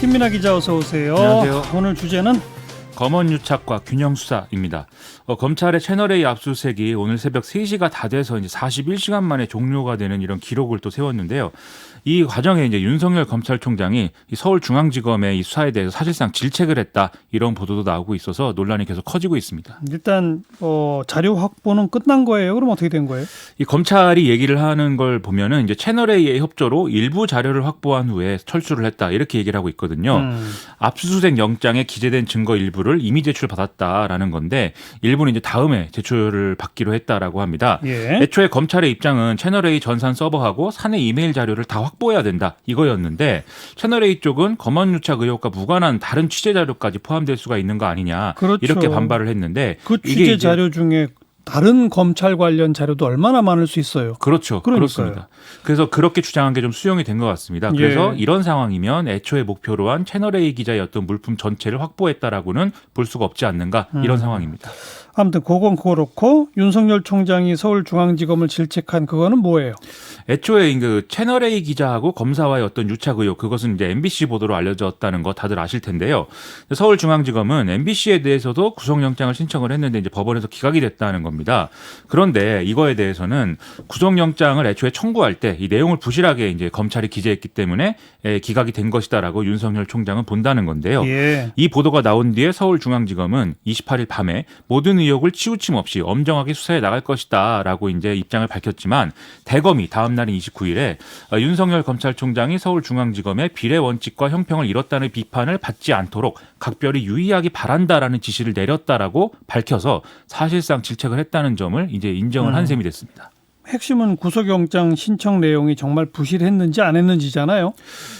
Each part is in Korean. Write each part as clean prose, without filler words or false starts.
김민하 기자 어서 오세요. 안녕하세요. 오늘 주제는 검언 유착과 균형 수사입니다. 검찰의 채널A 압수수색이 오늘 새벽 3시가 다 돼서 이제 41시간 만에 종료가 되는 이런 기록을 또 세웠는데요. 이 과정에 이제 윤석열 검찰총장이 이 서울중앙지검의 이 수사에 대해서 사실상 질책을 했다 이런 보도도 나오고 있어서 논란이 계속 커지고 있습니다. 일단 자료 확보는 끝난 거예요. 그럼 어떻게 된 거예요? 이 검찰이 얘기를 하는 걸 보면은 이제 채널A의 협조로 일부 자료를 확보한 후에 철수를 했다 이렇게 얘기를 하고 있거든요. 압수수색 영장에 기재된 증거 일부를 이미 제출받았다라는 건데 일부는 이제 다음에 제출을 받기로 했다라고 합니다. 예. 애초에 검찰의 입장은 채널A 전산 서버하고 사내 이메일 자료를 다 확보해야 된다 이거였는데 채널A 쪽은 검언 유착 의혹과 무관한 다른 취재 자료까지 포함될 수가 있는 거 아니냐 그렇죠. 이렇게 반발을 했는데 그 이게 취재 이제 자료 중에 다른 검찰 관련 자료도 얼마나 많을 수 있어요. 그렇죠. 그러니까요. 그렇습니다. 그래서 그렇게 주장한 게 좀 수용이 된 것 같습니다. 그래서 예. 이런 상황이면 애초에 목표로 한 채널A 기자의 어떤 물품 전체를 확보했다라고는 볼 수가 없지 않는가 이런 상황입니다. 아무튼 그건 그렇고 윤석열 총장이 서울중앙지검을 질책한 그거는 뭐예요? 애초에 그 채널A 기자하고 검사와의 어떤 유착 의혹 그것은 이제 MBC 보도로 알려졌다는 거 다들 아실 텐데요. 서울중앙지검은 MBC에 대해서도 구속영장을 신청을 했는데 이제 법원에서 기각이 됐다는 겁니다. 그런데 이거에 대해서는 구속영장을 애초에 청구할 때 이 내용을 부실하게 이제 검찰이 기재했기 때문에 기각이 된 것이다라고 윤석열 총장은 본다는 건데요. 예. 이 보도가 나온 뒤에 서울중앙지검은 28일 밤에 모든 의혹을 치우침 없이 엄정하게 수사해 나갈 것이다라고 이제 입장을 밝혔지만 대검이 다음 날인 29일에 윤석열 검찰총장이 서울중앙지검의 비례 원칙과 형평을 잃었다는 비판을 받지 않도록 각별히 유의하기 바란다라는 지시를 내렸다라고 밝혀서 사실상 질책을 했다는 점을 이제 인정을 한 셈이 됐습니다. 핵심은 구속영장 신청 내용이 정말 부실했는지 안 했는지잖아요.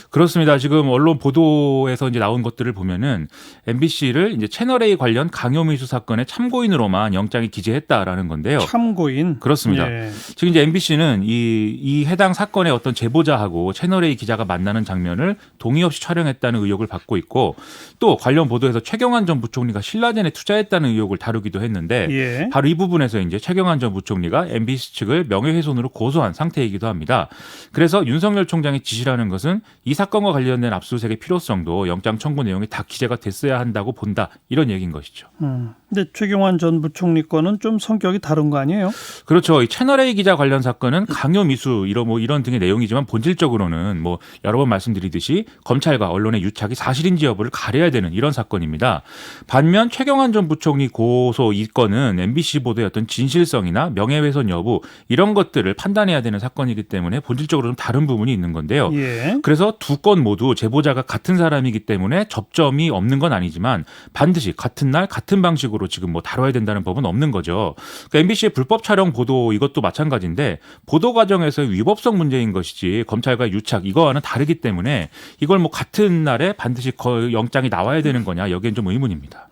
그렇습니다. 지금 언론 보도에서 이제 나온 것들을 보면은 MBC를 이제 채널A 관련 강요미수 사건의 참고인으로만 영장이 기재했다라는 건데요. 참고인. 그렇습니다. 예. 지금 이제 MBC는 이 해당 사건의 어떤 제보자하고 채널A 기자가 만나는 장면을 동의 없이 촬영했다는 의혹을 받고 있고 또 관련 보도에서 최경환 전 부총리가 신라젠에 투자했다는 의혹을 다루기도 했는데 예. 바로 이 부분에서 이제 최경환 전 부총리가 MBC 측을 명예훼손으로 고소한 상태이기도 합니다. 그래서 윤석열 총장의 지시라는 것은 이 사건과 관련된 압수수색의 필요성도 영장 청구 내용이 다 기재가 됐어야 한다고 본다. 이런 얘기인 것이죠. 근데 최경환 전 부총리 거는 좀 성격이 다른 거 아니에요? 그렇죠. 이 채널A 기자 관련 사건은 강요 미수 이런 등의 내용이지만 본질적으로는 뭐 여러 번 말씀드리듯이 검찰과 언론의 유착이 사실인지 여부를 가려야 되는 이런 사건입니다. 반면 최경환 전 부총리 고소 이 건은 MBC 보도의 어떤 진실성이나 명예훼손 여부 이런 것들을 판단해야 되는 사건이기 때문에 본질적으로 좀 다른 부분이 있는 건데요. 예. 그래서 두 건 모두 제보자가 같은 사람이기 때문에 접점이 없는 건 아니지만 반드시 같은 날 같은 방식으로 지금 뭐 다뤄야 된다는 법은 없는 거죠. 그러니까 MBC의 불법 촬영 보도 이것도 마찬가지인데 보도 과정에서의 위법성 문제인 것이지 검찰과 유착 이거와는 다르기 때문에 이걸 뭐 같은 날에 반드시 영장이 나와야 되는 거냐 여기엔 좀 의문입니다.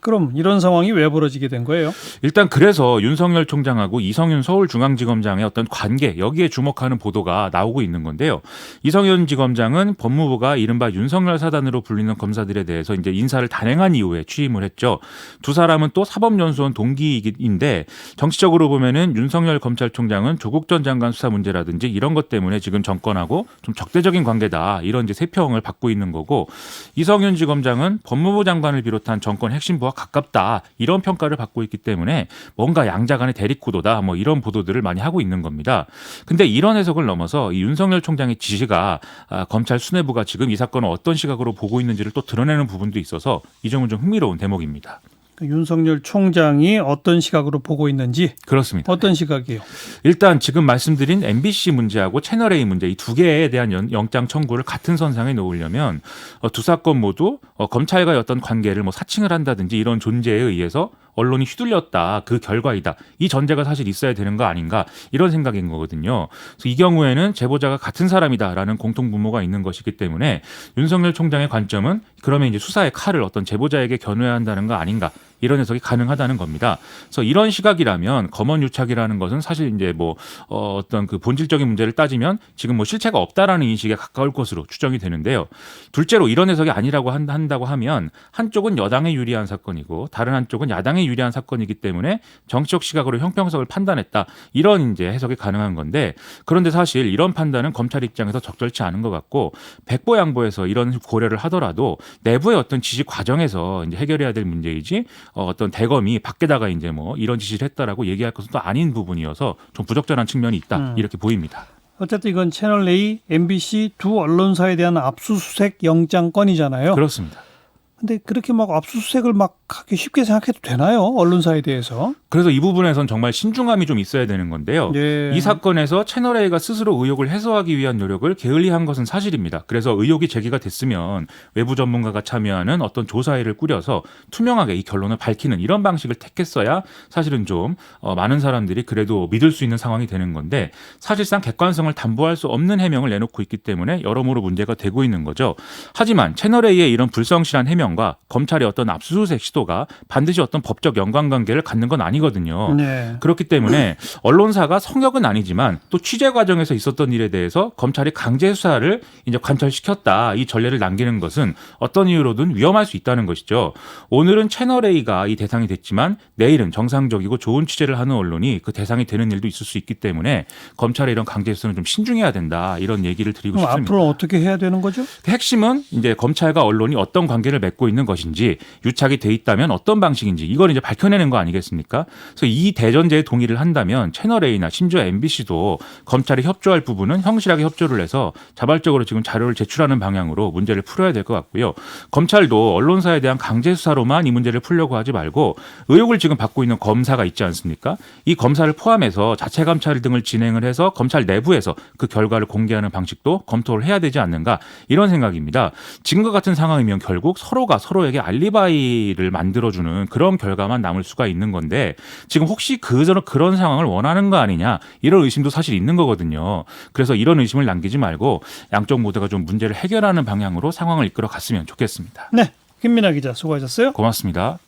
그럼 이런 상황이 왜 벌어지게 된 거예요? 일단 그래서 윤석열 총장하고 이성윤 서울중앙지검장의 어떤 관계 여기에 주목하는 보도가 나오고 있는 건데요. 이성윤 지검장은 법무부가 이른바 윤석열 사단으로 불리는 검사들에 대해서 이제 인사를 단행한 이후에 취임을 했죠. 두 사람은 또 사법연수원 동기인데 정치적으로 보면은 윤석열 검찰총장은 조국 전 장관 수사 문제라든지 이런 것 때문에 지금 정권하고 좀 적대적인 관계다 이런 이제 세평을 받고 있는 거고 이성윤 지검장은 법무부 장관을 비롯한 정권 핵심부와 가깝다 이런 평가를 받고 있기 때문에 뭔가 양자 간의 대립 구도다 뭐 이런 보도들을 많이 하고 있는 겁니다. 근데 이런 해석을 넘어서 이 윤석열 총장의 지시가 검찰 수뇌부가 지금 이 사건을 어떤 시각으로 보고 있는지를 또 드러내는 부분도 있어서 이 점은 좀 흥미로운 대목입니다. 윤석열 총장이 어떤 시각으로 보고 있는지. 그렇습니다. 어떤 시각이요? 일단 지금 말씀드린 MBC 문제하고 채널A 문제 이 두 개에 대한 영장 청구를 같은 선상에 놓으려면 두 사건 모두 검찰과의 어떤 관계를 뭐 사칭을 한다든지 이런 존재에 의해서 언론이 휘둘렸다. 그 결과이다. 이 전제가 사실 있어야 되는 거 아닌가 이런 생각인 거거든요. 그래서 이 경우에는 제보자가 같은 사람이다라는 공통분모가 있는 것이기 때문에 윤석열 총장의 관점은 그러면 이제 수사의 칼을 어떤 제보자에게 겨누어야 한다는 거 아닌가 이런 해석이 가능하다는 겁니다. 그래서 이런 시각이라면 검언 유착이라는 것은 사실 이제 뭐 어떤 그 본질적인 문제를 따지면 지금 뭐 실체가 없다라는 인식에 가까울 것으로 추정이 되는데요. 둘째로 이런 해석이 아니라고 한다고 하면 한쪽은 여당에 유리한 사건이고 다른 한쪽은 야당에 유리한 사건이기 때문에 정치적 시각으로 형평성을 판단했다. 이런 이제 해석이 가능한 건데 그런데 사실 이런 판단은 검찰 입장에서 적절치 않은 것 같고 백보양보해서 이런 고려를 하더라도 내부의 어떤 지시 과정에서 이제 해결해야 될 문제이지 어떤 대검이 밖에다가 이제 뭐 이런 지시를 했다라고 얘기할 것은 또 아닌 부분이어서 좀 부적절한 측면이 있다 이렇게 보입니다. 어쨌든 이건 채널A, MBC 두 언론사에 대한 압수수색 영장 건이잖아요. 그렇습니다. 근데 그렇게 막 압수수색을 막 하기 쉽게 생각해도 되나요? 언론사에 대해서? 그래서 이 부분에선 정말 신중함이 좀 있어야 되는 건데요. 예. 이 사건에서 채널A가 스스로 의혹을 해소하기 위한 노력을 게을리한 것은 사실입니다. 그래서 의혹이 제기가 됐으면 외부 전문가가 참여하는 어떤 조사회를 꾸려서 투명하게 이 결론을 밝히는 이런 방식을 택했어야 사실은 좀 많은 사람들이 그래도 믿을 수 있는 상황이 되는 건데 사실상 객관성을 담보할 수 없는 해명을 내놓고 있기 때문에 여러모로 문제가 되고 있는 거죠. 하지만 채널A의 이런 불성실한 해명과 검찰의 어떤 압수수색 시도가 반드시 어떤 법적 연관관계를 갖는 건 아니거든요. 네. 그렇기 때문에 언론사가 성역은 아니지만 또 취재 과정에서 있었던 일에 대해서 검찰이 강제 수사를 이제 관철시켰다. 이 전례를 남기는 것은 어떤 이유로든 위험할 수 있다는 것이죠. 오늘은 채널A가 이 대상이 됐지만 내일은 정상적이고 좋은 취재를 하는 언론이 그 대상이 되는 일도 있을 수 있기 때문에 검찰의 이런 강제 수사는 좀 신중해야 된다. 이런 얘기를 드리고 그럼 싶습니다. 앞으로 어떻게 해야 되는 거죠? 핵심은 이제 검찰과 언론이 어떤 관계를 맺고 있는 것인지 유착이 돼 있다면 어떤 방식인지 이걸 이제 밝혀내는 거 아니겠습니까? 그래서 이 대전제에 동의를 한다면 채널A나 심지어 MBC도 검찰이 협조할 부분은 성실하게 협조를 해서 자발적으로 지금 자료를 제출하는 방향으로 문제를 풀어야 될 것 같고요. 검찰도 언론사에 대한 강제 수사로만 이 문제를 풀려고 하지 말고 의혹을 지금 받고 있는 검사가 있지 않습니까? 이 검사를 포함해서 자체 감찰 등을 진행을 해서 검찰 내부에서 그 결과를 공개하는 방식도 검토를 해야 되지 않는가 이런 생각입니다. 지금과 같은 상황이면 결국 서로가 서로에게 알리바이를 만들어주는 그런 결과만 남을 수가 있는 건데 지금 혹시 그런 상황을 원하는 거 아니냐 이런 의심도 사실 있는 거거든요. 그래서 이런 의심을 남기지 말고 양쪽 모두가 좀 문제를 해결하는 방향으로 상황을 이끌어 갔으면 좋겠습니다. 네. 김민하 기자 수고하셨어요. 고맙습니다.